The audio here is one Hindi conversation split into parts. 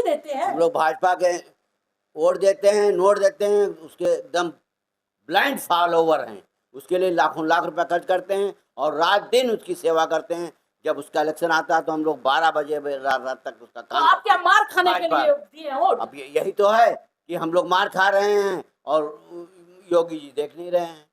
ही देते हैं। हम लोग भाजपा के वोट देते हैं, नोट देते हैं, उसके एकदम ब्लाइंड फॉलोवर हैं। उसके लिए लाखों लाख रुपए खर्च करते हैं और रात दिन उसकी सेवा करते हैं। जब उसका इलेक्शन आता है तो हम लोग 12 बजे रात तक उसका तो काम आप क्या करते हैं। मार खाने के भाजपा लिए दिए हैं वोट? अब यही तो है कि हम लोग मार खा रहे हैं और योगी जी देख नहीं रहे हैं।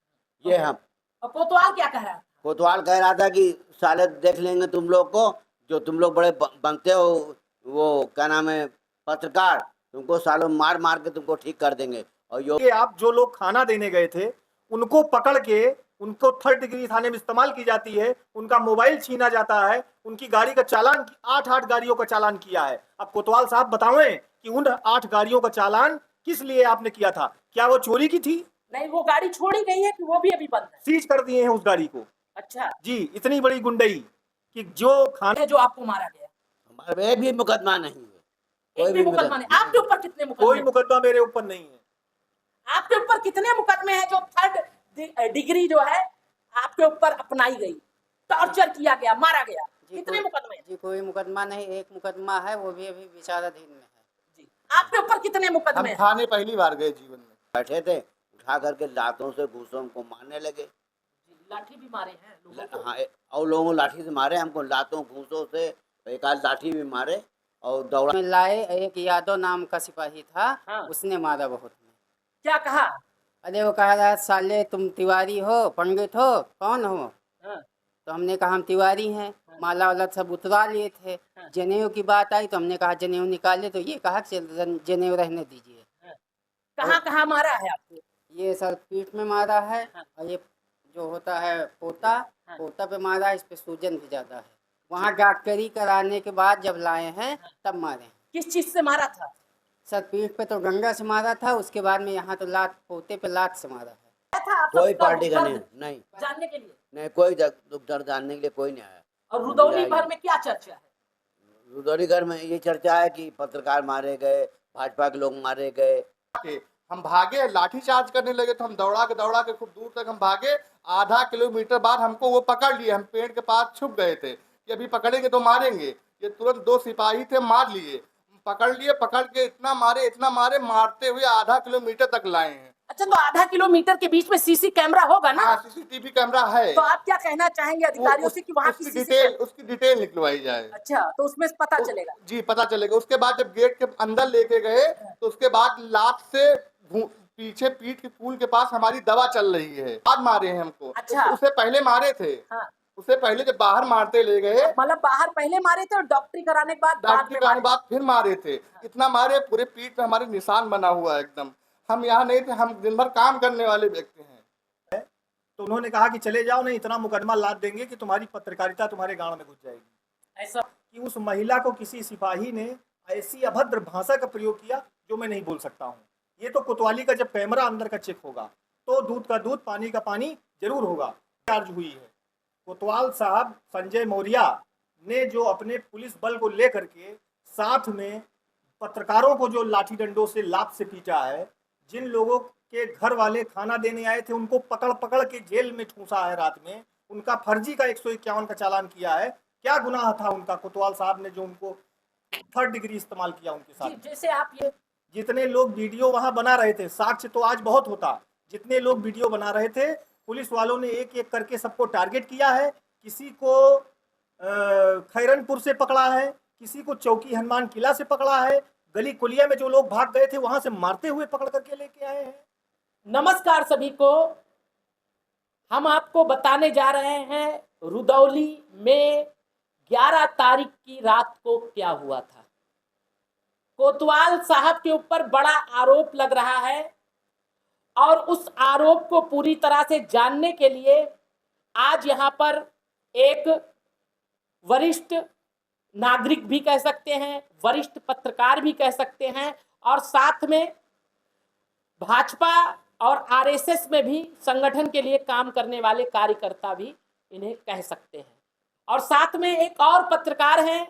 ये हम और कोतवाल क्या कह रहा है? कोतवाल कह रहा था कि साले देख लेंगे तुम लोग को, जो तुम लोग बड़े बनते हो, वो क्या नाम है पत्रकार, तुमको सालों मार मार के तुमको ठीक कर देंगे। और ये आप जो लोग खाना देने गए थे उनको पकड़ के उनको 3rd डिग्री थाने में इस्तेमाल की जाती है, उनका मोबाइल छीना जाता है, उनकी गाड़ी का चालान 8 गाड़ियों का चालान किया है। अब कोतवाल साहब बताएं कि उन 8 गाड़ियों का चालान किस लिए आपने किया था? क्या वो चोरी की थी? नहीं, वो गाड़ी छोड़ी गई है कि वो भी अभी बंद है? सीज कर दिए हैं उस गाड़ी को। अच्छा जी, इतनी बड़ी गुंडई कि जो खाने जो आपको मारा गया, हमारे भी मुकदमा नहीं है, एक भी मुकदमा नहीं। आपके ऊपर कितने कोई मुकदमे? मुकदमा मेरे ऊपर नहीं है। आपके ऊपर कितने मुकदमे हैं जो 3rd डिग्री जो है आपके ऊपर अपनाई गई, टॉर्चर किया गया, मारा गया? कितने मुकदमे हैं? जी कोई मुकदमा नहीं, एक मुकदमा है, वो भी अभी विचाराधीन में है। जी, आपके ऊपर कितने मुकदमे हम हैं? थाने पहली बार गए जीवन में। बैठे थे, उठा करके लातों से घूसों को मारने लगे। लाठी भी मारे हैं लोगों को? हाँ, और लोगों को लाठी से मारे, हमको लातों घूसों से, एक आध लाठी भी मारे और दौड़ा में लाए, एक यादव नाम का सिपाही था, हाँ। उसने मारा बहुत में। क्या कहा? अरे वो कह रहा साले तुम तिवारी हो, पंडित हो, कौन हो? हाँ। तो हमने कहा हम तिवारी हैं। माला वाला सब उतरा लिए थे। जनेऊ की बात आई तो हमने कहा जनेऊ निकाले, तो ये कहा कि जनेऊ रहने दीजिए। कहाँ कहाँ मारा है आपको? ये सर पीठ में मारा है, और ये जो होता है पोता, पोता पे मारा है, इस पे सूजन भी ज्यादा है। वहाँ डॉक्टरी कराने के बाद जब लाए हैं तब मारे हैं। किस चीज से मारा था? सर पीठ पे तो गंगा से मारा था, उसके बाद में यहाँ तो लात, पोते पे लात से मारा है। क्या था आप कोई सबका पार्टी का दर्द नहीं जानने के लिए? नहीं, कोई दुख दर्द जानने के लिए कोई नहीं आया। और रुदौली भर में क्या चर्चा है? रुदौली घर में ये चर्चा है कि पत्रकार मारे गए, भाजपा के लोग मारे गए। हम भागे, लाठी चार्ज करने लगे तो हम दौड़ा के खूब दूर तक हम भागे। आधा किलोमीटर बाद हमको वो पकड़ लिए, हम पेड़ के पास छुप गए थे कि अभी पकड़ेंगे तो मारेंगे। ये तुरंत 2 सिपाही थे, मार लिए, पकड़ लिए, पकड़ के इतना मारे, मारते हुए आधा किलोमीटर तक लाए हैं। अच्छा, तो आधा किलोमीटर के बीच में सीसी कैमरा होगा ना? हाँ, सीसीटीवी कैमरा है। तो आप क्या कहना चाहेंगे अधिकारियों से कि वहाँ की उसकी डिटेल निकलवाई जाए। अच्छा, तो उसमें पता चलेगा? जी पता चलेगा। उसके बाद जब गेट के अंदर लेके गए तो उसके बाद लात से पीछे पीठ के पुल के पास हमारी दवा चल रही है, बाद मारे हैं हमको। अच्छा। उससे पहले मारे थे। हाँ। उससे पहले जब बाहर मारते ले गए, मतलब बाहर पहले मारे थे और डॉक्टरी कराने के बाद डॉक्टरी कराने के बाद फिर मारे थे। इतना मारे, पूरे पीठ पे हमारे निशान बना हुआ है एकदम। हम यहाँ नहीं थे, हम दिन भर काम करने वाले व्यक्ति हैं। तो उन्होंने कहा कि चले जाओ, नहीं इतना मुकदमा लाद देंगे कि तुम्हारी पत्रकारिता तुम्हारे गांव में घुस जाएगी। ऐसा कि उस महिला को किसी सिपाही ने ऐसी अभद्र भाषा का प्रयोग किया जो मैं नहीं बोल सकता हूँ। ये तो कोतवाली का जब कैमरा अंदर का चेक होगा तो दूध का दूध, पानी का पानी जरूर होगा। चार्ज हुई है कोतवाल साहब संजय मौर्य ने, जो अपने पुलिस बल को लेकर के साथ में पत्रकारों को जो लाठी डंडों से लात से पीटा है, जिन लोगों के घर वाले खाना देने आए थे उनको पकड़ पकड़ के जेल में ठूसा है रात में, उनका फर्जी का 151 का चालान किया है। क्या गुनाह था उनका? कोतवाल साहब ने जो उनको 3rd डिग्री इस्तेमाल किया उनके साथ। जैसे आप ये जितने लोग वीडियो वहां बना रहे थे, साक्ष्य तो आज बहुत होता, जितने लोग वीडियो बना रहे थे, पुलिस वालों ने एक एक करके सबको टारगेट किया है। किसी को खैरनपुर से पकड़ा है, किसी को चौकी हनुमान किला से पकड़ा है, गली कुलिया में जो लोग भाग गए थे वहां से मारते हुए पकड़ करके लेके आए हैं। नमस्कार सभी को, हम आपको बताने जा रहे हैं रुदौली में 11 तारीख की रात को क्या हुआ था। कोतवाल साहब के ऊपर बड़ा आरोप लग रहा है और उस आरोप को पूरी तरह से जानने के लिए आज यहाँ पर एक वरिष्ठ नागरिक भी कह सकते हैं, वरिष्ठ पत्रकार भी कह सकते हैं, और साथ में भाजपा और आरएसएस में भी संगठन के लिए काम करने वाले कार्यकर्ता भी इन्हें कह सकते हैं। और साथ में एक और पत्रकार हैं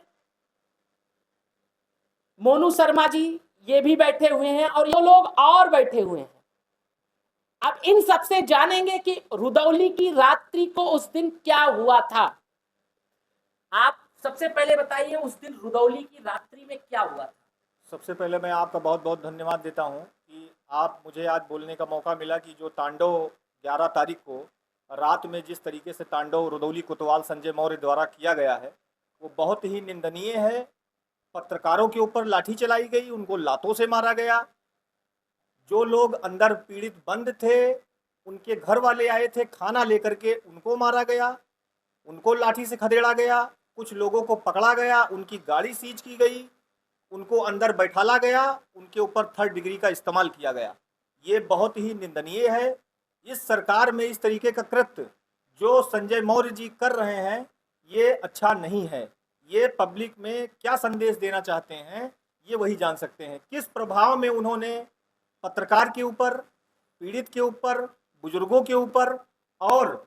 मोनू शर्मा जी, ये भी बैठे हुए हैं और ये लोग और बैठे हुए हैं। अब इन सबसे जानेंगे कि रुदौली की रात्रि को उस दिन क्या हुआ था। आप सबसे पहले बताइए, उस दिन रुदौली की रात्रि में क्या हुआ था? सबसे पहले मैं आपका बहुत बहुत धन्यवाद देता हूं कि आप मुझे आज बोलने का मौका मिला कि जो तांडव 11 तारीख को रात में जिस तरीके से तांडव रुदौली कोतवाल संजय मौर्य द्वारा किया गया है वो बहुत ही निंदनीय है। पत्रकारों के ऊपर लाठी चलाई गई, उनको लातों से मारा गया। जो लोग अंदर पीड़ित बंद थे, उनके घर वाले आए थे खाना लेकर के, उनको मारा गया, उनको लाठी से खदेड़ा गया। कुछ लोगों को पकड़ा गया, उनकी गाड़ी सीज की गई, उनको अंदर बैठाला गया, उनके ऊपर 3rd डिग्री का इस्तेमाल किया गया। ये बहुत ही निंदनीय है। इस सरकार में इस तरीके का कृत्य जो संजय मौर्य जी कर रहे हैं ये अच्छा नहीं है। ये पब्लिक में क्या संदेश देना चाहते हैं ये वही जान सकते हैं। किस प्रभाव में उन्होंने पत्रकार के ऊपर, पीड़ित के ऊपर, बुजुर्गों के ऊपर और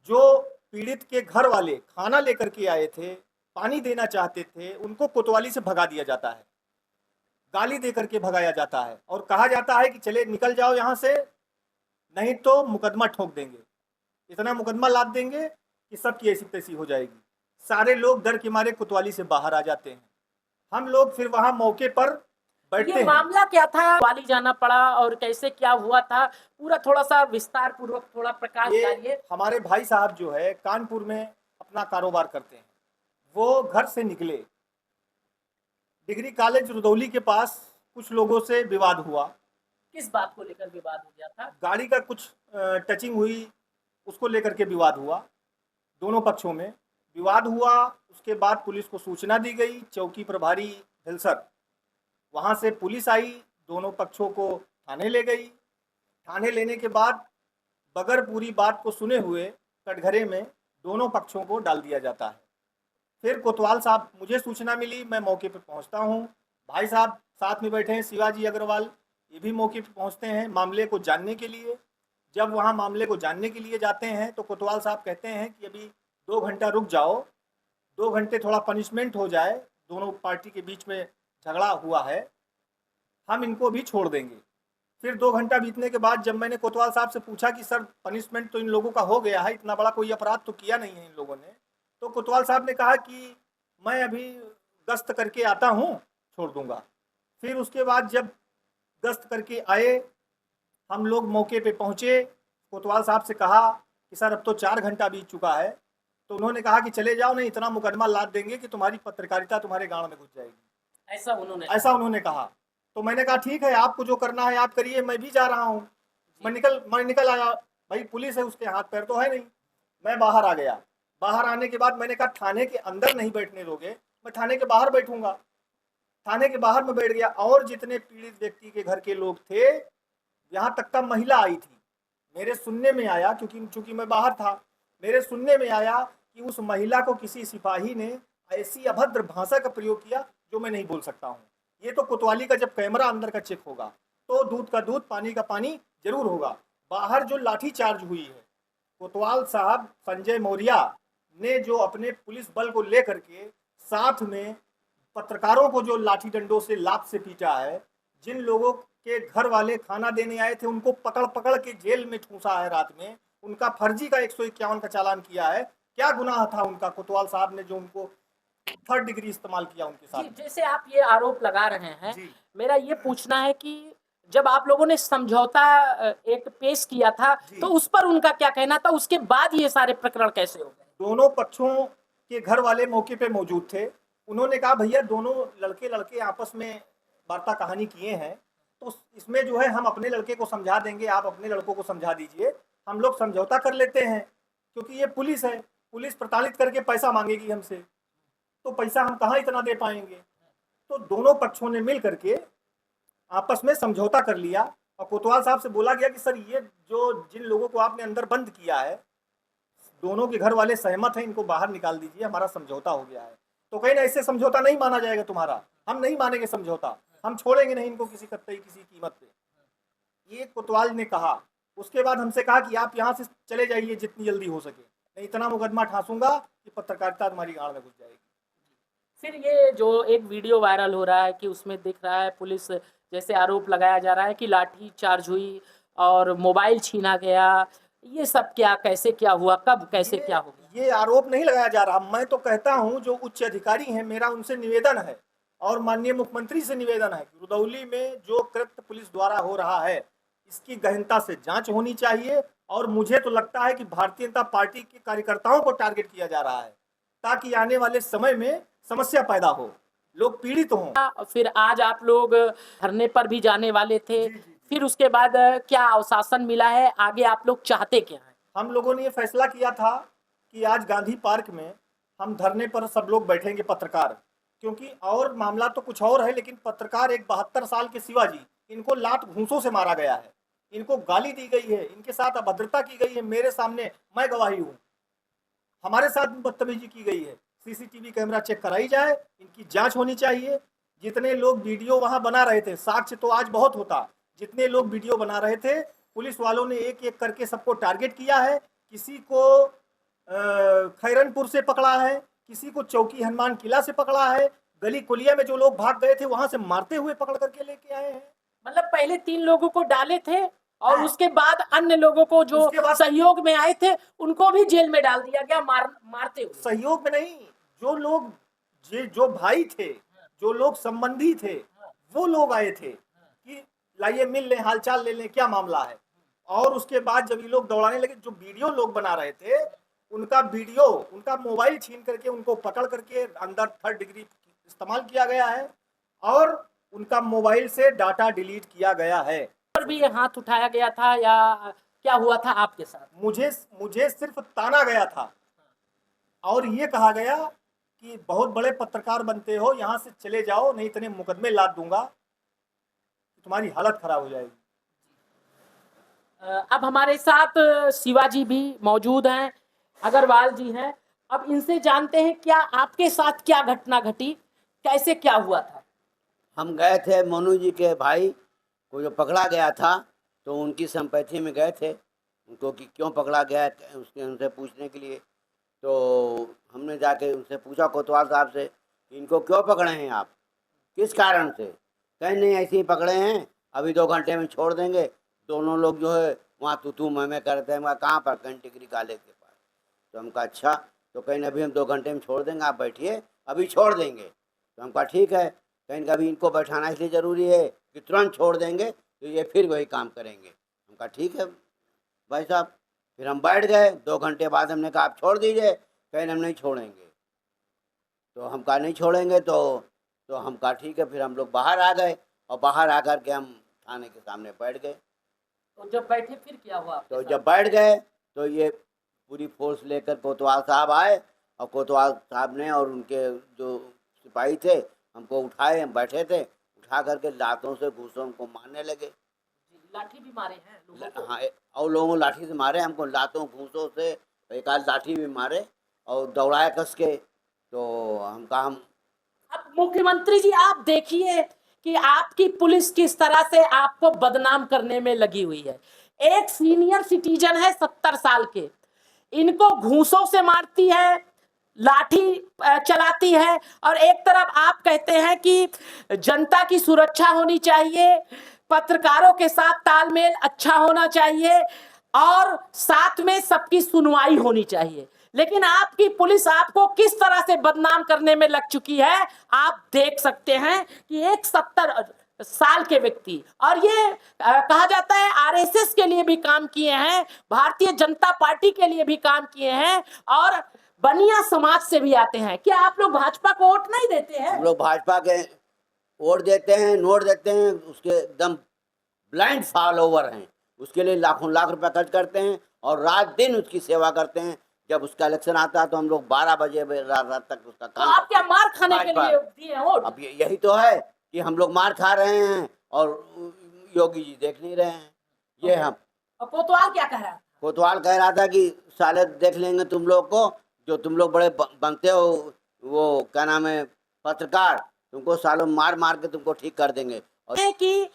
जो पीड़ित के घर वाले खाना लेकर के आए थे, पानी देना चाहते थे, उनको कोतवाली से भगा दिया जाता है, गाली दे करके भगाया जाता है और कहा जाता है कि चले निकल जाओ यहाँ से, नहीं तो मुकदमा ठोक देंगे। इतना मुकदमा लाद देंगे कि सबकी ऐसी तैसी हो जाएगी। सारे लोग डर के मारे कोतवाली से बाहर आ जाते हैं। हम लोग फिर वहाँ मौके पर बैठते ये हैं। मामला क्या था, वाली जाना पड़ा और कैसे क्या हुआ था, पूरा थोड़ा सा विस्तार पूर्वक थोड़ा प्रकाश डालिए। ये हमारे भाई साहब जो है कानपुर में अपना कारोबार करते हैं। वो घर से निकले, डिग्री कॉलेज रुदौली के पास कुछ लोगों से विवाद हुआ। किस बात को लेकर विवाद हो गया था? गाड़ी का कुछ टचिंग हुई, उसको लेकर के विवाद हुआ। दोनों पक्षों में विवाद हुआ। उसके बाद पुलिस को सूचना दी गई। चौकी प्रभारी भिलसर, वहाँ से पुलिस आई, दोनों पक्षों को थाने ले गई। थाने लेने के बाद बगैर पूरी बात को सुने हुए कटघरे में दोनों पक्षों को डाल दिया जाता है। फिर कोतवाल साहब, मुझे सूचना मिली, मैं मौके पर पहुंचता हूं। भाई साहब साथ में बैठे हैं शिवाजी अग्रवाल, ये भी मौके पर पहुंचते हैं मामले को जानने के लिए। जब वहां मामले को जानने के लिए जाते हैं तो कोतवाल साहब कहते हैं कि अभी 2 घंटा रुक जाओ, 2 घंटे थोड़ा पनिशमेंट हो जाए, दोनों पार्टी के बीच में झगड़ा हुआ है, हम इनको भी छोड़ देंगे। फिर 2 घंटा बीतने के बाद जब मैंने कोतवाल साहब से पूछा कि सर पनिशमेंट तो इन लोगों का हो गया है, इतना बड़ा कोई अपराध तो किया नहीं है इन लोगों ने, तो कोतवाल साहब ने कहा कि मैं अभी गश्त करके आता हूँ, छोड़ दूंगा। फिर उसके बाद जब गश्त करके आए, हम लोग मौके पे पहुँचे। कोतवाल साहब से कहा कि सर अब तो 4 घंटा बीत चुका है, तो उन्होंने कहा कि चले जाओ, नहीं इतना मुकदमा लाद देंगे कि तुम्हारी पत्रकारिता तुम्हारे गाँव में घुस जाएगी। ऐसा उन्होंने कहा। तो मैंने कहा ठीक है, आपको जो करना है आप करिए, मैं भी जा रहा हूँ। मैं निकल आया। भाई पुलिस है, उसके हाथ पैर तो है नहीं। मैं बाहर आ गया। बाहर आने के बाद मैंने कहा थाने के अंदर नहीं बैठने दोगे, मैं थाने के बाहर बैठूंगा। थाने के बाहर में बैठ गया और जितने पीड़ित व्यक्ति के घर के लोग थे, यहाँ तक का महिला आई थी, मेरे सुनने में आया, क्योंकि मैं बाहर था, मेरे सुनने में आया कि उस महिला को किसी सिपाही ने ऐसी अभद्र भाषा का प्रयोग किया जो मैं नहीं बोल सकता हूँ। ये तो कोतवाली का जब कैमरा अंदर का चेक होगा तो दूध का दूध, पानी का पानी जरूर होगा। बाहर जो लाठी चार्ज हुई है, कोतवाल साहब संजय मौर्य ने जो अपने पुलिस बल को लेकर के साथ में पत्रकारों को जो लाठी डंडों से लात से पीटा है, जिन लोगों के घर वाले खाना देने आए थे उनको पकड़ पकड़ के जेल में ठूंसा है रात में, उनका फर्जी का 151 का चालान किया है। क्या गुनाह था उनका? कोतवाल साहब ने जो उनको 3rd डिग्री इस्तेमाल किया उनके साथ। जैसे आप ये आरोप लगा रहे हैं, मेरा ये पूछना है कि जब आप लोगों ने समझौता एक पेश किया था तो उस पर उनका क्या कहना था? उसके बाद ये सारे प्रकरण कैसे हो गए? दोनों पक्षों के घर वाले मौके पे मौजूद थे। उन्होंने कहा भैया दोनों लड़के आपस में वार्ता कहानी किए हैं, तो इसमें जो है हम अपने लड़के को समझा देंगे, आप अपने लड़कों को समझा दीजिए, हम लोग समझौता कर लेते हैं, क्योंकि ये पुलिस है, पुलिस प्रताड़ित करके पैसा मांगेगी हमसे, तो पैसा हम कहाँ इतना दे पाएंगे। तो दोनों पक्षों ने मिल करके आपस में समझौता कर लिया और कोतवाल साहब से बोला गया कि सर ये जो जिन लोगों को आपने अंदर बंद किया है, दोनों के घर वाले सहमत हैं, इनको बाहर निकाल दीजिए, हमारा समझौता हो गया है। तो कहीं ना ऐसे समझौता नहीं माना जाएगा तुम्हारा, हम नहीं मानेंगे समझौता, हम छोड़ेंगे नहीं इनको किसी कतई किसी कीमत पे, ये कोतवाल ने कहा। उसके बाद हमसे कहा कि आप यहाँ से चले जाइए जितनी जल्दी हो सके, नहीं इतना मुकदमा ठासूंगा कि पत्रकारिता तुम्हारी गाड़ में घुस जाएगी। फिर ये जो एक वीडियो वायरल हो रहा है कि उसमें दिख रहा है पुलिस, जैसे आरोप लगाया जा रहा है कि लाठी चार्ज हुई और मोबाइल छीना गया, ये सब क्या, कैसे क्या हुआ, कब कैसे क्या हो गया? ये आरोप नहीं लगाया जा रहा। मैं तो कहता हूं जो उच्च अधिकारी हैं, मेरा उनसे निवेदन है और माननीय मुख्यमंत्री से निवेदन है कि रुदौली में जो कृत्य पुलिस द्वारा हो रहा है इसकी गहनता से जांच होनी चाहिए। और मुझे तो लगता है कि भारतीय जनता पार्टी के कार्यकर्ताओं को टारगेट किया जा रहा है ताकि आने वाले समय में समस्या पैदा हो, लोग पीड़ित हों। फिर आज आप लोग धरने पर भी जाने वाले थे, फिर उसके बाद क्या आश्वासन मिला है, आगे आप लोग चाहते क्या हैं? हम लोगों ने ये फैसला किया था कि आज गांधी पार्क में हम धरने पर सब लोग बैठेंगे पत्रकार, क्योंकि और मामला तो कुछ और है, लेकिन पत्रकार एक 72 साल के शिवाजी, इनको लात घूंसों से मारा गया है, इनको गाली दी गई है, इनके साथ अभद्रता की गई है, मेरे सामने मैं गवाही हूँ, हमारे साथ भी बदतमीजी की गई है। सीसीटीवी कैमरा चेक कराई जाए, इनकी जांच होनी चाहिए। जितने लोग वीडियो वहां बना रहे थे, साक्ष्य तो आज बहुत होता, जितने लोग वीडियो बना रहे थे पुलिस वालों ने एक एक करके सबको टारगेट किया है। किसी को खैरनपुर से पकड़ा है, किसी को चौकी हनुमान किला से पकड़ा है, गली कुलिया में जो लोग भाग गए थे वहां से मारते हुए पकड़ करके लेके आए हैं। मतलब पहले 3 लोगों को डाले थे और उसके बाद अन्य लोगों को जो उसके बाद सहयोग में आए थे उनको भी जेल में डाल दिया गया मारते हुए। सहयोग में नहीं, जो लोग जो भाई थे, जो लोग संबंधी थे, वो लोग आए थे कि लाइए मिल लें, हालचाल ले लें, क्या मामला है। और उसके बाद जब ये लोग दौड़ाने लगे, जो वीडियो लोग बना रहे थे उनका वीडियो, उनका मोबाइल छीन करके उनको पकड़ करके अंदर 3rd डिग्री इस्तेमाल किया गया है और उनका मोबाइल से डाटा डिलीट किया गया है। और भी हाथ उठाया गया था या क्या हुआ था आपके साथ? मुझे सिर्फ ताना गया था और ये कहा गया कि बहुत बड़े पत्रकार बनते हो, यहाँ से चले जाओ, नहीं इतने मुकदमे लाद दूंगा, तुम्हारी हालत खराब हो जाएगी। अब हमारे साथ शिवाजी भी मौजूद हैं, अग्रवाल जी हैं। अब इनसे जानते हैं क्या आपके साथ क्या घटना घटी, कैसे क्या हुआ था? हम गए थे मोनू जी के भाई को जो पकड़ा गया था, तो उनकी संपत्ति में गए थे उनको कि क्यों पकड़ा गया है उसके उनसे पूछने के लिए। तो हमने जाके उनसे पूछा कोतवाल साहब से, इनको क्यों पकड़े हैं आप, किस कारण से? कहीं नहीं, ऐसे ही पकड़े हैं, अभी 2 घंटे में छोड़ देंगे। दोनों लोग जो है वहाँ तू मैं करते हैं, कहाँ पर? टिकरी कॉलेज के पास। तो हम कहा अच्छा, तो कहीं अभी हम 2 घंटे में छोड़ देंगे, आप बैठिए, अभी छोड़ देंगे। तो हम कहा ठीक है। कहीं अभी इनको बैठाना इसलिए ज़रूरी है कि तुरंत छोड़ देंगे तो ये फिर वही काम करेंगे। हम कहा ठीक है भाई साहब। फिर हम बैठ गए, 2 घंटे बाद हमने कहा आप छोड़ दीजिए। कहीं हम नहीं छोड़ेंगे, तो हम कहा नहीं छोड़ेंगे, तो हम कहा ठीक है। फिर हम लोग बाहर आ गए और बाहर आकर के हम थाने के सामने बैठ गए। तो जब बैठे फिर क्या हुआ आपके तो साथ? जब बैठ गए तो ये पूरी फोर्स लेकर कोतवाल साहब आए और कोतवाल साहब ने और उनके जो सिपाही थे हमको उठाए, हम बैठे थे, उठा करके लातों से घूसों हमको मारने लगे। लाठी भी मारे हैं लोगों को? हाँ, और लोगों को लाठी से मारे, हमको लातों घूसों से, एक आध लाठी भी मारे और दौड़ाए कस के। तो हम कहा हम अब मुख्यमंत्री जी आप देखिए कि आपकी पुलिस किस तरह से आपको बदनाम करने में लगी हुई है। एक सीनियर सिटीजन है 70 साल के, इनको घूंसों से मारती है, लाठी चलाती है, और एक तरफ आप कहते हैं कि जनता की सुरक्षा होनी चाहिए, पत्रकारों के साथ तालमेल अच्छा होना चाहिए और साथ में सबकी सुनवाई होनी चाहिए। लेकिन आपकी पुलिस आपको किस तरह से बदनाम करने में लग चुकी है आप देख सकते हैं कि एक 70 साल के व्यक्ति, और ये कहा जाता है आरएसएस के लिए भी काम किए हैं, भारतीय जनता पार्टी के लिए भी काम किए हैं और बनिया समाज से भी आते हैं। क्या आप लोग भाजपा को वोट नहीं देते हैं? हम लोग भाजपा के वोट देते हैं, नोट देते हैं, उसके एकदम ब्लाइंड फॉलोवर हैं, उसके लिए लाखों लाख रुपए खर्च करते हैं और रात दिन उसकी सेवा करते हैं। जब उसका इलेक्शन आता है तो हम लोग 12 बजे रात तक उसका तो काम आप क्या मार खाने के भाजपा। लिए दिए हैं वोट? अब यही तो है कि हम लोग मार खा रहे हैं और योगी जी देख नहीं रहे हैं। ये हम और कोतवाल क्या कह रहा है? कोतवाल कह रहा था कि साले देख लेंगे तुम लोग को, जो तुम लोग बड़े बनते हो, वो क्या नाम है पत्रकार, तुमको सालों मार मार के तुमको ठीक कर देंगे। और कि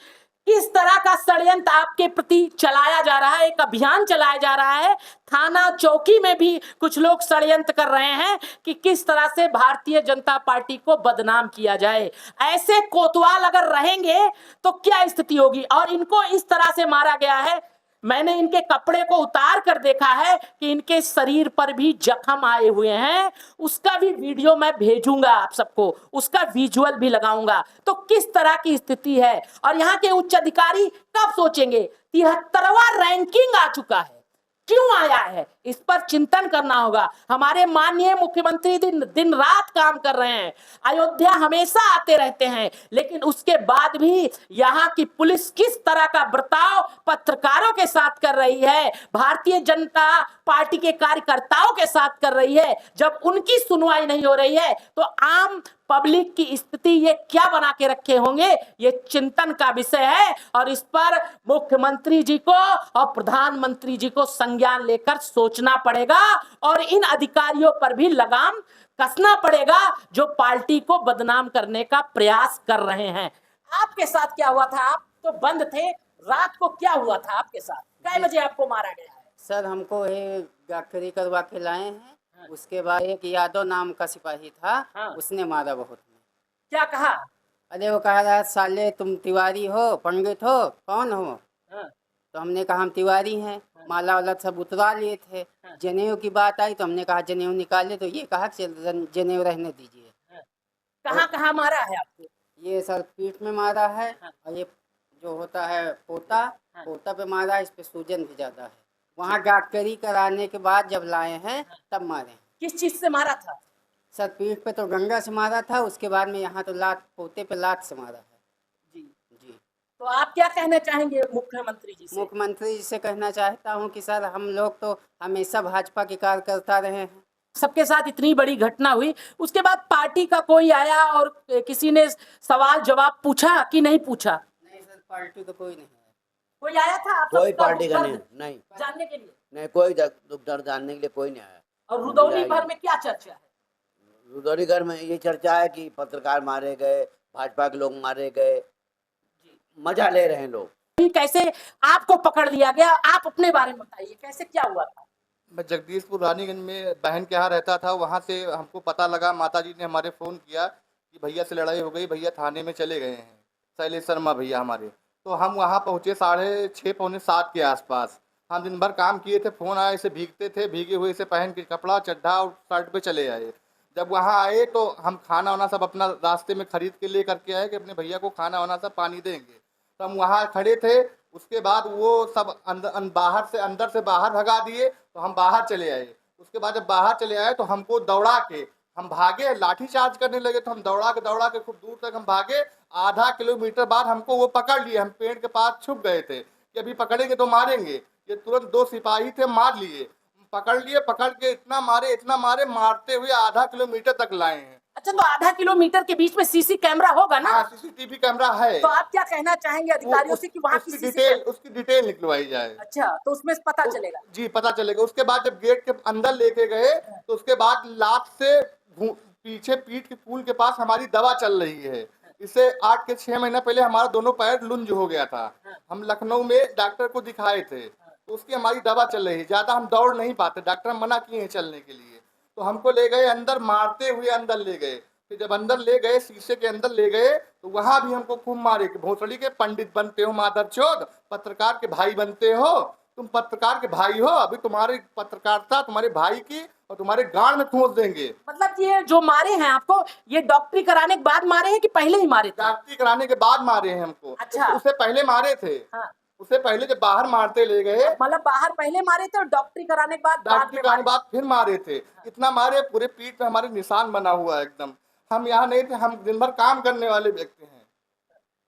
किस तरह का षड्यंत्र आपके प्रति चलाया जा रहा है, एक अभियान चलाया जा रहा है, थाना चौकी में भी कुछ लोग षड्यंत्र कर रहे हैं कि किस तरह से भारतीय जनता पार्टी को बदनाम किया जाए। ऐसे कोतवाल अगर रहेंगे तो क्या स्थिति होगी, और इनको इस तरह से मारा गया है। मैंने इनके कपड़े को उतार कर देखा है कि इनके शरीर पर भी जख्म आए हुए हैं। उसका भी वीडियो मैं भेजूंगा आप सबको, उसका विजुअल भी लगाऊंगा। तो किस तरह की स्थिति है, और यहाँ के उच्च अधिकारी कब सोचेंगे? 73वां रैंकिंग आ चुका है, क्यों आया है, इस पर चिंतन करना होगा। हमारे माननीय मुख्यमंत्री दिन रात काम कर रहे हैं, अयोध्या हमेशा आते रहते हैं, लेकिन उसके बाद भी यहाँ की पुलिस किस तरह का बर्ताव पत्रकारों के साथ कर रही है, भारतीय जनता पार्टी के कार्यकर्ताओं के साथ कर रही है, जब उनकी सुनवाई नहीं हो रही है तो आम पब्लिक की स्थिति ये क्या बना के रखे होंगे, ये चिंतन का विषय है। और इस पर मुख्यमंत्री जी को और प्रधानमंत्री जी को संज्ञान लेकर सोचना पड़ेगा, और इन अधिकारियों पर भी लगाम कसना पड़ेगा जो पार्टी को बदनाम करने का प्रयास कर रहे हैं। आपके साथ क्या हुआ था? आप तो बंद थे, रात को क्या हुआ था आपके साथ? कितने बजे आपको मारा गया है? सर हमको ये गाखरी करवा के लाए हैं। उसके बाद एक यादव नाम का सिपाही था, हाँ। उसने मारा बहुत में। क्या कहा? अरे वो कह रहा साले तुम तिवारी हो, पंडित हो, कौन हो? हाँ। तो हमने कहा हम तिवारी हैं। माला वाला सब उतरा लिए थे। जनेऊ की बात आई तो हमने कहा जनेऊ निकाले, तो ये कहा जनेऊ रहने दीजिए। कहाँ कहाँ मारा है आपको? ये सर पीठ में मारा है, और ये जो होता है पोता, पोता पे मारा है, इस पे सूजन भी ज्यादा है। वहाँ डॉक्टरी कराने के बाद जब लाए हैं तब मारे। किस चीज से मारा था? सर पीठ पे तो गंगा से मारा था, उसके बाद में यहाँ तो लात, पोते पे लात से मारा है। जी। जी। तो आप क्या कहना चाहेंगे मुख्यमंत्री जी से? मुख्यमंत्री जी से कहना चाहता हूँ कि सर हम लोग तो हमेशा भाजपा के कार्यकर्ता रहे हैं। सबके साथ इतनी बड़ी घटना हुई, उसके बाद पार्टी का कोई आया और किसी ने सवाल जवाब पूछा कि नहीं पूछा? नहीं सर, पार्टी तो कोई नहीं है। कोई आया था आप कोई सबका पार्टी का दुख नहीं दर्द नहीं जानने के लिए? नहीं, कोई दुख दर्द जानने के लिए कोई नहीं आया। और रुदौली भर में क्या चर्चा है? रुदौली घर में ये चर्चा है कि पत्रकार मारे गए, भाजपा के लोग मारे गए, मजा ले रहे हैं लोग। कैसे आपको पकड़ लिया गया, आप अपने बारे में बताइए, कैसे क्या हुआ था? मैं जगदीशपुर रानीगंज में बहन के यहाँ रहता था। वहाँ से हमको पता लगा, माताजी ने हमारे फ़ोन किया कि भैया से लड़ाई हो गई, भैया थाने में चले गए हैं, शैलेश शर्मा भैया हमारे। तो हम वहाँ पहुँचे 6:30 पौने 7 के आसपास। हम दिन भर काम किए थे, फ़ोन आए से भीगते थे, भीगे हुए से पहन के कपड़ा चड्ढा और शर्ट पे चले आए। जब वहाँ आए तो हम खाना वाना सब अपना रास्ते में खरीद के ले करके आए कि अपने भैया को खाना वाना सब पानी देंगे। तो हम वहाँ खड़े थे, उसके बाद वो सब अंदर से बाहर भगा दिए, तो हम बाहर चले आए। उसके बाद जब बाहर चले आए तो हमको दौड़ा के हम भागे, लाठी चार्ज करने लगे। तो हम दौड़ा के खूब दूर तक हम भागे। आधा किलोमीटर बाद हमको वो पकड़ लिए। हम पेड़ के पास छुप गए थे कि अभी पकड़ेंगे तो मारेंगे। ये तुरंत 2 सिपाही थे, मार लिए, पकड़ लिए, पकड़ के इतना मारे, मारते हुए आधा किलोमीटर तक लाए हैं। अच्छा, तो आधा किलोमीटर के बीच में सीसी कैमरा होगा ना? हाँ, सीसीटीवी कैमरा है। तो आप क्या कहना चाहेंगे अधिकारियों से कि वहाँ उसकी डिटेल निकलवाई जाए। अच्छा, तो उसमें पता चलेगा? जी, पता चलेगा। उसके बाद जब गेट के अंदर लेके गए तो उसके बाद लात से पीछे पीठ के पुल के पास हमारी दवा चल रही है। इससे 8 के 6 महीना पहले हमारा दोनों पैर लुंज हो गया था। हम लखनऊ में डॉक्टर को दिखाए थे, तो उसकी हमारी दवा चल रही है। ज्यादा हम दौड़ नहीं पाते, डॉक्टर मना किए हैं चलने के लिए। तो हमको ले गए अंदर, मारते हुए अंदर ले गए। फिर जब अंदर ले गए, शीशे के अंदर ले गए, तो वहां भी हमको खूब मारे कि भोसड़ी के पंडित बनते हो मादरचोद, पत्रकार के भाई बनते हो, तुम पत्रकार के भाई हो, अभी तुम्हारी पत्रकारिता तुम्हारे भाई की और तुम्हारे गांड में ठूंस देंगे। मतलब ये जो मारे हैं आपको, ये डॉक्टरी कराने के बाद मारे हैं कि पहले ही मारे थे? डॉक्टरी कराने के बाद मारे हैं हमको। अच्छा। उससे पहले मारे थे। हाँ। उससे पहले जब बाहर मारते ले गए, मतलब बाहर पहले मारे थे और डॉक्टरी कराने के बाद डॉक्टरी कराने के बाद फिर मारे थे। इतना मारे, पूरे पीठ में हमारे निशान बना हुआ है एकदम। हम यहाँ नहीं थे, हम दिन भर काम करने वाले व्यक्ति हैं।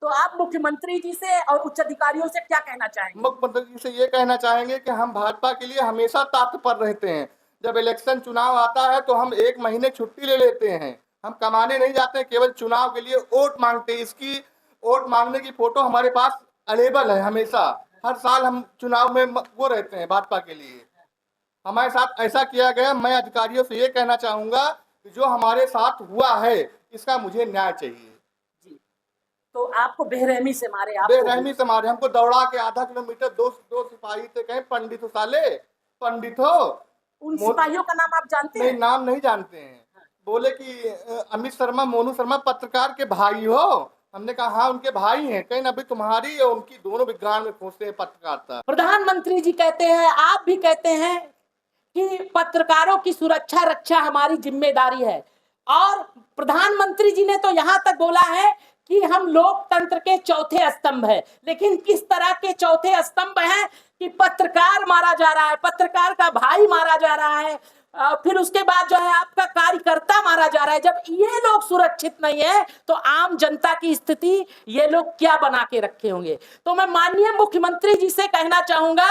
तो आप मुख्यमंत्री जी से और उच्च अधिकारियों से क्या कहना चाहेंगे? मुख्यमंत्री जी से ये कहना चाहेंगे कि हम भाजपा के लिए हमेशा तत्पर रहते हैं। जब इलेक्शन चुनाव आता है तो हम 1 महीने छुट्टी ले लेते हैं। हम कमाने नहीं जाते, केवल चुनाव के लिए वोट मांगते हैं। इसकी वोट मांगने की फोटो हमारे पास अवेलेबल है। हमेशा हर साल हम चुनाव में वो रहते हैं भाजपा के लिए। हमारे साथ ऐसा किया गया। मैं अधिकारियों से ये कहना चाहूँगा कि जो हमारे साथ हुआ है इसका मुझे न्याय चाहिए। जी। तो आपको बेरहमी से मारे? बेरहमी से मारे, हमको दौड़ा के आधा किलोमीटर। दो सिपाही थे, कहीं पंडित हो साले, पंडित हो। उन सिपाहियों का नाम आप जानते हैं? नहीं, नाम नहीं जानते हैं। बोले कि अमित शर्मा, मोनू शर्मा पत्रकार के भाई हो, हमने कहा हाँ उनके भाई हैं, कहीं ना भी तुम्हारी और उनकी दोनों विज्ञान में खोजते हैं पत्रकारिता। प्रधानमंत्री जी कहते हैं, आप भी कहते हैं कि पत्रकारों की सुरक्षा रक्षा हमारी जिम्मेदारी है, और प्रधानमंत्री जी ने तो यहां तक बोला है कि हम लोकतंत्र के चौथे स्तंभ है। लेकिन किस तरह के चौथे स्तंभ हैं कि पत्रकार मारा जा रहा है, पत्रकार का भाई मारा जा रहा है, फिर उसके बाद जो है आपका कार्यकर्ता मारा जा रहा है। जब ये लोग सुरक्षित नहीं है तो आम जनता की स्थिति ये लोग क्या बना के रखे होंगे। तो मैं माननीय मुख्यमंत्री जी से कहना चाहूंगा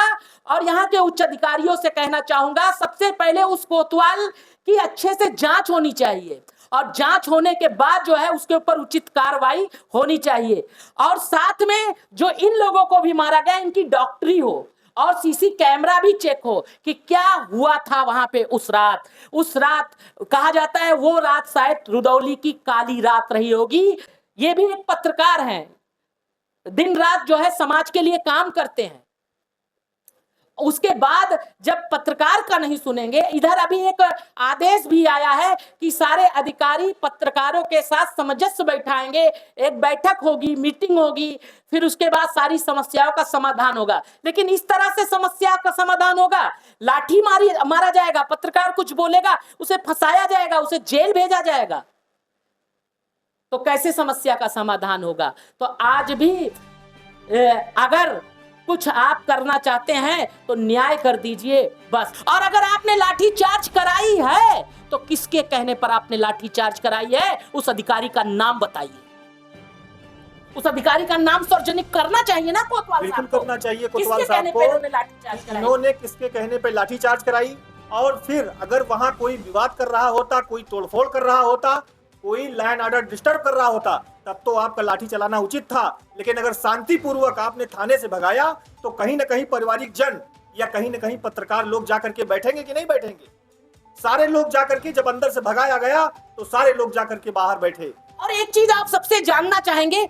और यहाँ के उच्च अधिकारियों से कहना चाहूंगा, सबसे पहले उस कोतवाल की अच्छे से जांच होनी चाहिए, और जांच होने के बाद जो है उसके ऊपर उचित कार्रवाई होनी चाहिए। और साथ में जो इन लोगों को भी मारा गया, इनकी डॉक्टरी हो और सीसी कैमरा भी चेक हो कि क्या हुआ था वहां पे उस रात कहा जाता है वो रात शायद रुदौली की काली रात रही होगी। ये भी एक पत्रकार हैं, दिन रात जो है समाज के लिए काम करते हैं। उसके बाद जब पत्रकार का नहीं सुनेंगे, इधर अभी एक आदेश भी आया है कि सारे अधिकारी पत्रकारों के साथ सामंजस्य बैठाएंगे, एक बैठक होगी, मीटिंग होगी, फिर उसके बाद सारी समस्याओं का समाधान होगा। लेकिन इस तरह से समस्या का समाधान होगा, लाठी मारा जाएगा, पत्रकार कुछ बोलेगा उसे फंसाया जाएगा, उसे जेल भेजा जाएगा, तो कैसे समस्या का समाधान होगा। तो आज भी अगर कुछ आप करना चाहते हैं तो न्याय कर दीजिए बस। और अगर आपने लाठी चार्ज कराई है तो किसके कहने पर आपने लाठी चार्ज कराई है, उस अधिकारी का नाम बताइए। उस अधिकारी का नाम सार्वजनिक करना चाहिए ना कोतवाल बिल्कुल साहब को। करना चाहिए किसके कोतवाल साहब कहने को। पे इन्होंने लाठीचार्ज कराई? इन्होंने किसके कहने पे लाठीचार्ज कराई, और फिर अगर वहां कोई विवाद कर रहा होता, कोई तोड़फोड़ कर रहा होता, कोई लैंड ऑर्डर डिस्टर्ब कर रहा होता, तब तो आपका लाठी चलाना उचित था। लेकिन अगर शांतिपूर्वक आपने थाने से भगाया तो कहीं ना कहीं पारिवारिक जन या कहीं ना कहीं पत्रकार लोग जाकर के बैठेंगे कि नहीं बैठेंगे। सारे लोग जाकर के, जब अंदर से भगाया गया तो सारे लोग जाकर के बाहर बैठे। और एक चीज आप सबसे जानना चाहेंगे,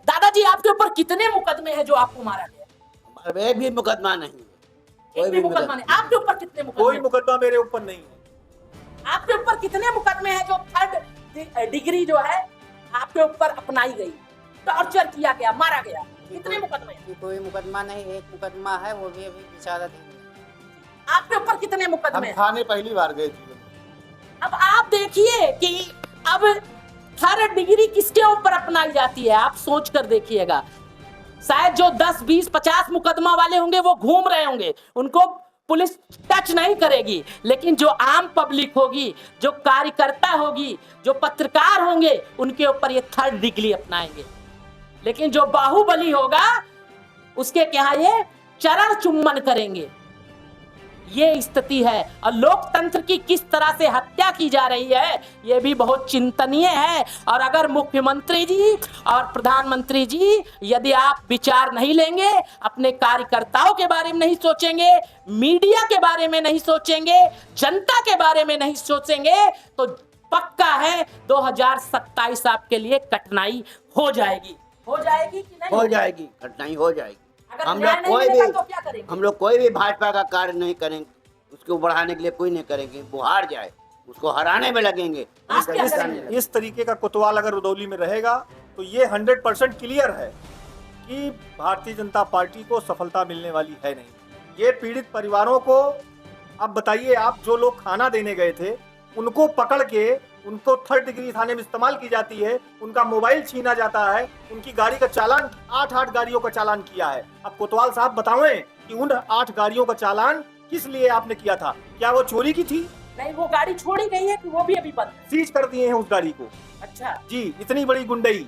दादाजी आपके ऊपर कितने मुकदमे हैं जो आपको मारा गया? एक भी मुकदमा नहीं है, एक भी मुकदमा नहीं। आपके ऊपर कितने मुकदमे? कोई मुकदमा मेरे ऊपर नहीं है। आपके ऊपर कितने मुकदमे हैं जो थर्ड डिग्री जो है आपके ऊपर अपनाई गई, टॉर्चर किया गया, मारा गया? कितने मुकदमे हैं? कोई मुकदमा नहीं, एक मुकदमा है, वो भी अभी विचाराधीन है। आपके ऊपर कितने मुकदमे हम हैं? थाने पहली बार गए जीवन में। अब आप देखिए कि अब थर्ड डिग्री किसके ऊपर अपनाई जाती है, आप सोच कर देखिएगा। शायद जो 10, 20, 50 मुकदमा वाले होंगे वो घूम रहे होंगे, उनको पुलिस टच नहीं करेगी। लेकिन जो आम पब्लिक होगी, जो कार्यकर्ता होगी, जो पत्रकार होंगे, उनके ऊपर ये थर्ड डिग्री अपनाएंगे। लेकिन जो बाहुबली होगा उसके क्या ये चरण चुम्बन करेंगे। ये स्थिति है। और लोकतंत्र की किस तरह से हत्या की जा रही है ये भी बहुत चिंतनीय है। और अगर मुख्यमंत्री जी और प्रधानमंत्री जी यदि आप विचार नहीं लेंगे, अपने कार्यकर्ताओं के बारे में नहीं सोचेंगे, मीडिया के बारे में नहीं सोचेंगे, जनता के बारे में नहीं सोचेंगे, तो पक्का है 2027 आपके लिए कठिनाई हो जाएगी। हो जाएगी कि नहीं? हो जाएगी, कठिनाई हो जाएगी। अगर हम न्याय लोग नहीं कोई मिलेगा भी तो क्या करेंगे? हम लोग कोई भी भाजपा का कार्य नहीं करेंगे, उसको बढ़ाने के लिए कोई नहीं करेंगे। वो हार जाए उसको हराने में लगेंगे। आप क्या करेंगे? इस तरीके का कोतवाल अगर रुदौली में रहेगा तो ये 100% क्लियर है कि भारतीय जनता पार्टी को सफलता मिलने वाली है नहीं। ये पीड़ित परिवारों को, अब बताइए, आप जो लोग खाना देने गए थे उनको पकड़ के उनको थर्ड डिग्री थाने में इस्तेमाल की जाती है, उनका मोबाइल छीना जाता है, उनकी गाड़ी का चालान 8 गाड़ियों का चालान किया है। अब कोतवाल साहब बताएं कि उन 8 गाड़ियों का चालान किस लिए आपने किया था? क्या वो चोरी की थी? नहीं, वो गाड़ी छोड़ी गई है कि वो भी अभी बंद है? सीज कर दिए हैं उस गाड़ी को। अच्छा जी, इतनी बड़ी गुंडई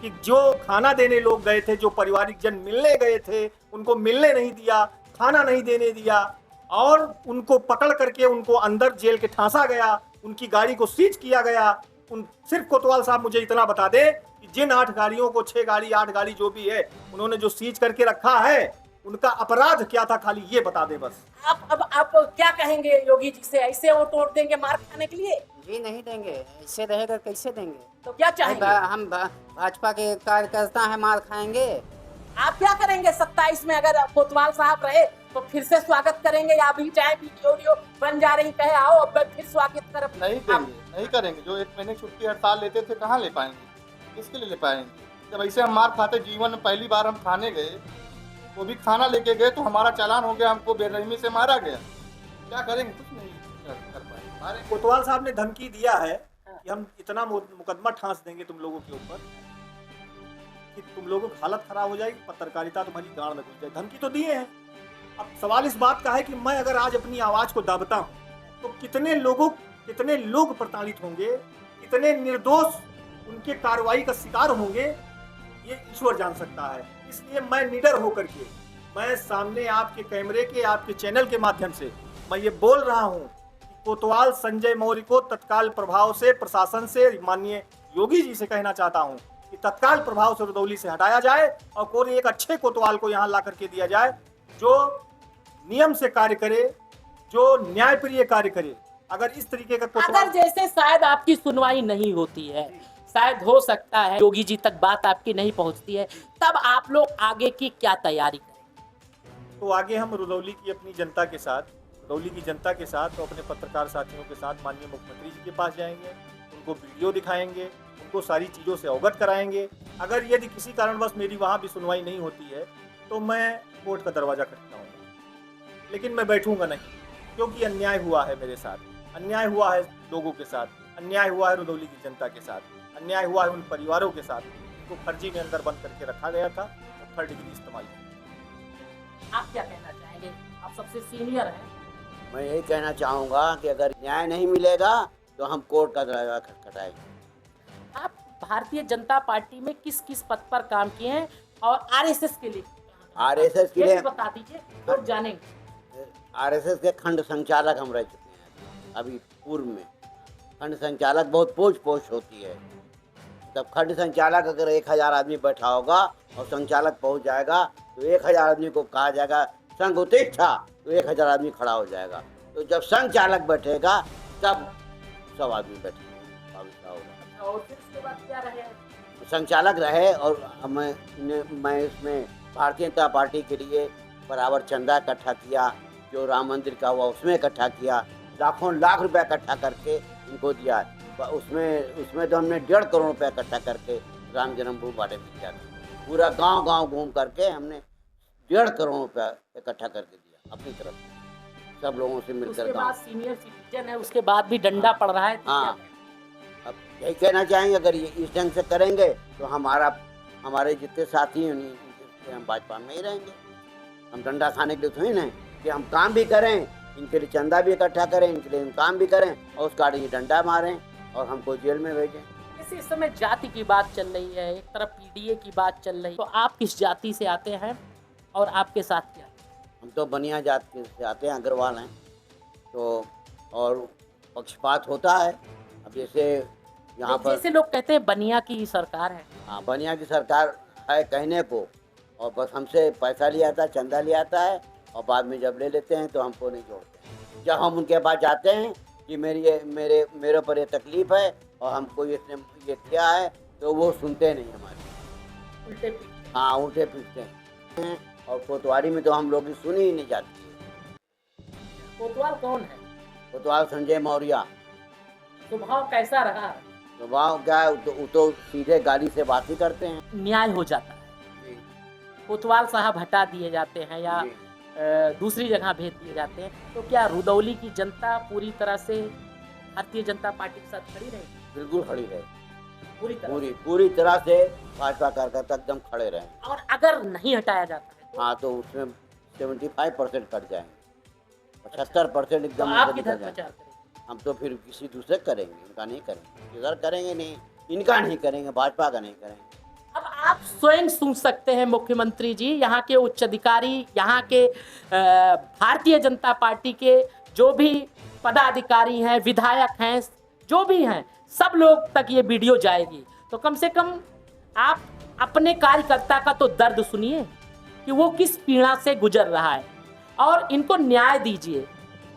कि जो खाना देने लोग गए थे, जो पारिवारिक जन मिलने गए थे, उनको मिलने नहीं दिया, खाना नहीं देने दिया, और उनको पकड़ करके उनको अंदर जेल के ठांसा गया, उनकी गाड़ी को सीज किया गया। सिर्फ कोतवाल साहब मुझे इतना बता दे कि जिन 8 गाड़ियों को, 6 गाड़ी 8 गाड़ी जो भी है, उन्होंने जो सीज करके रखा है, उनका अपराध क्या था, खाली ये बता दे बस। आप क्या कहेंगे योगी जी से? ऐसे वो तोड़ देंगे मार खाने के लिए? जी नहीं देंगे, ऐसे रहेगा कैसे देंगे? तो क्या चाहेंगे? हम भाजपा के कार्यकर्ता हैं, मार खाएंगे। आप क्या करेंगे 27 में? अगर कोतवाल साहब रहे तो फिर से स्वागत करेंगे, या अभी चाहे वीडियो बन जा रही कहे आओ अब फिर स्वागत कर? नहीं देंगे, नहीं करेंगे। जो 1 महीने छुट्टी हड़ताल लेते थे कहाँ ले पाएंगे, किसके लिए ले पाएंगे? जब ऐसे हम मार खाते जीवन में पहली बार हम थाने गए, वो भी खाना लेके गए तो हमारा चालान हो गया, हमको बेरहमी से मारा गया। क्या करेंगे, कुछ नहीं कर पाए। मारे कोतवाल साहब ने धमकी दिया है कि हम इतना मुकदमा ठांस देंगे तुम लोगों के ऊपर कि तुम लोगों की हालत खराब हो जाएगी, पत्रकारिता तुम्हारी गांड में घुस जाएगी। धमकी तो दिए हैं। अब सवाल इस बात का है कि मैं अगर आज अपनी आवाज को दबता हूँ तो कितने लोग प्रताड़ित होंगे, कितने निर्दोष उनके कार्रवाई का शिकार होंगे, ये ईश्वर जान सकता है। इसलिए मैं निडर होकर के मैं सामने आपके कैमरे के, आपके चैनल के माध्यम से मैं ये बोल रहा हूँ कि कोतवाल संजय मौर्य को तत्काल प्रभाव से प्रशासन से, माननीय योगी जी से कहना चाहता हूँ कि तत्काल प्रभाव से रुदौली से हटाया जाए और कोई एक अच्छे कोतवाल को यहाँ ला करके दिया जाए जो नियम से कार्य करे, जो न्यायप्रिय कार्य करे। अगर इस तरीके का अगर जैसे शायद आपकी सुनवाई नहीं होती है, शायद हो सकता है योगी जी तक बात आपकी नहीं पहुंचती है, तब आप लोग आगे की क्या तैयारी करें? तो आगे हम रुदौली की अपनी जनता के साथ, रुदौली की जनता के साथ और अपने पत्रकार साथियों के साथ माननीय मुख्यमंत्री जी के पास जाएंगे, उनको वीडियो दिखाएंगे, उनको सारी चीज़ों से अवगत कराएंगे। अगर यदि किसी कारणवश मेरी वहाँ भी सुनवाई नहीं होती है तो मैं कोर्ट का दरवाज़ा खटखटाऊंगा, लेकिन मैं बैठूंगा नहीं, क्योंकि अन्याय हुआ है मेरे साथ, अन्याय हुआ है लोगों के साथ, अन्याय हुआ है रुदौली की जनता के साथ, अन्याय हुआ है उन परिवारों के साथ जिनको फर्जी में अंदर बंद करके रखा गया था और थर्ड डिग्री इस्तेमाल किया। आप क्या कहना चाहेंगे? आप सबसे सीनियर हैं। मैं यही कहना चाहूँगा कि अगर न्याय नहीं मिलेगा तो हम कोर्ट का दरवाजा खटखटाएंगे। आप भारतीय जनता पार्टी में किस किस पद पर काम किए हैं और आरएसएस के लिए? आरएसएस के ये लिए भी बता दीजिए, लोग जानेंगे। आरएसएस के खंड संचालक हम रह चुके हैं। अभी पूर्व में खंड संचालक बहुत पोस्ट होती है, तब खंड संचालक अगर 1000 आदमी बैठा होगा और संचालक पहुंच जाएगा तो 1000 आदमी को कहा जाएगा संघ उत्तिष्ठा, तो 1000 आदमी खड़ा हो जाएगा। तो जब संचालक बैठेगा तब सब आदमी बैठेंगे। और फिर उसके बाद क्या रहे? संचालक रहे और मैं इसमें भारतीय जनता पार्टी के लिए बराबर चंदा इकट्ठा किया, जो राम मंदिर का हुआ उसमें इकट्ठा किया, लाखों लाख रुपया इकट्ठा करके इनको दिया। उसमें तो हमने 1.5 करोड़ रुपया इकट्ठा करके राम जन्मभूमि बारे में किया था। पूरा गांव घूम करके हमने 1.5 करोड़ रुपया इकट्ठा करके दिया अपनी तरफ से, सब लोगों से मिलकर। उसके बाद सीनियर सिटीजन है, उसके बाद भी डंडा पड़ रहा है। हाँ, अब यही कहना चाहेंगे अगर ये इस ढंग से करेंगे तो हमारे जितने साथी हैं हम भाजपा में ही रहेंगे। हम डंडा खाने के लिए थोड़ी ना कि हम काम भी करें, इनके लिए चंदा भी इकट्ठा करें, इनके लिए हम काम भी करें और उसका डंडा मारें और हमको जेल में भेजें। इस समय जाति की बात चल रही है, एक तरफ पीडीए की बात चल रही है, तो आप किस जाति से आते हैं और आपके साथ क्या? हम तो बनिया जात से आते हैं, अग्रवाल हैं, तो और पक्षपात होता है। अब जैसे यहाँ पर जैसे लोग कहते हैं बनिया की ही सरकार है। हाँ, बनिया की सरकार है कहने को, और बस हमसे पैसा लिया था, चंदा लिया था है, और बाद में जब ले लेते हैं तो हमको नहीं जोड़ते। जब हम उनके पास जाते हैं कि मेरे पर ये तकलीफ है और हमको ये किया है, तो वो सुनते नहीं हमारे, उल्टे पीछे। हाँ उल्टे पीछते हैं। और कोतवाली में तो हम लोग की सुनी ही नहीं जाती है। कोतवाल कौन है? कोतवाल संजय मौर्य। स्वभाव कैसा रहा? स्वभाव क्या है, वो तो सीधे गाली से बात ही करते हैं। न्याय हो जाता है, कोतवाल साहब हटा दिए जाते हैं या दूसरी जगह भेज दिए जाते हैं, तो क्या रुदौली की जनता पूरी तरह से भारतीय जनता पार्टी के साथ खड़ी रहेगी? बिल्कुल खड़ी रहे, पूरी तरह से भाजपा कार्यकर्ता एकदम खड़े रहे। और अगर नहीं हटाया जाता है तो? हाँ, तो उसमें 75% कट जाएंगे, 75% एकदम तो आप निकल किधर जाएंगे। प्रचार करेंगे? हम तो फिर किसी दूसरे करेंगे, उनका नहीं करेंगे, इधर करेंगे नहीं, इनका नहीं करेंगे, भाजपा का नहीं करेंगे। अब आप स्वयं सुन सकते हैं मुख्यमंत्री जी, यहाँ के उच्च अधिकारी, यहाँ के भारतीय जनता पार्टी के जो भी पदाधिकारी हैं, विधायक हैं, जो भी हैं, सब लोग तक ये वीडियो जाएगी। तो कम से कम आप अपने कार्यकर्ता का तो दर्द सुनिए कि वो किस पीड़ा से गुजर रहा है और इनको न्याय दीजिए।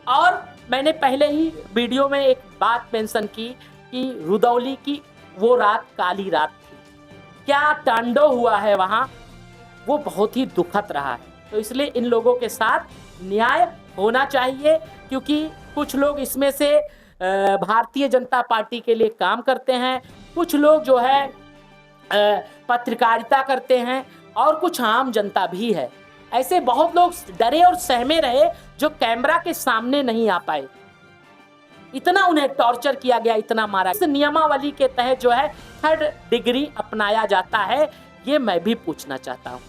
और मैंने पहले ही वीडियो में एक बात मेंशन की कि रुदौली की वो रात काली रात थी, क्या तांडव हुआ है वहाँ, वो बहुत ही दुखद रहा है। तो इसलिए इन लोगों के साथ न्याय होना चाहिए, क्योंकि कुछ लोग इसमें से भारतीय जनता पार्टी के लिए काम करते हैं, कुछ लोग जो है पत्रकारिता करते हैं और कुछ आम जनता भी है। ऐसे बहुत लोग डरे और सहमे रहे जो कैमरा के सामने नहीं आ पाए। इतना उन्हें टॉर्चर किया गया, इतना मारा। इस नियमावली के तहत जो है 3rd डिग्री अपनाया जाता है, ये मैं भी पूछना चाहता हूँ।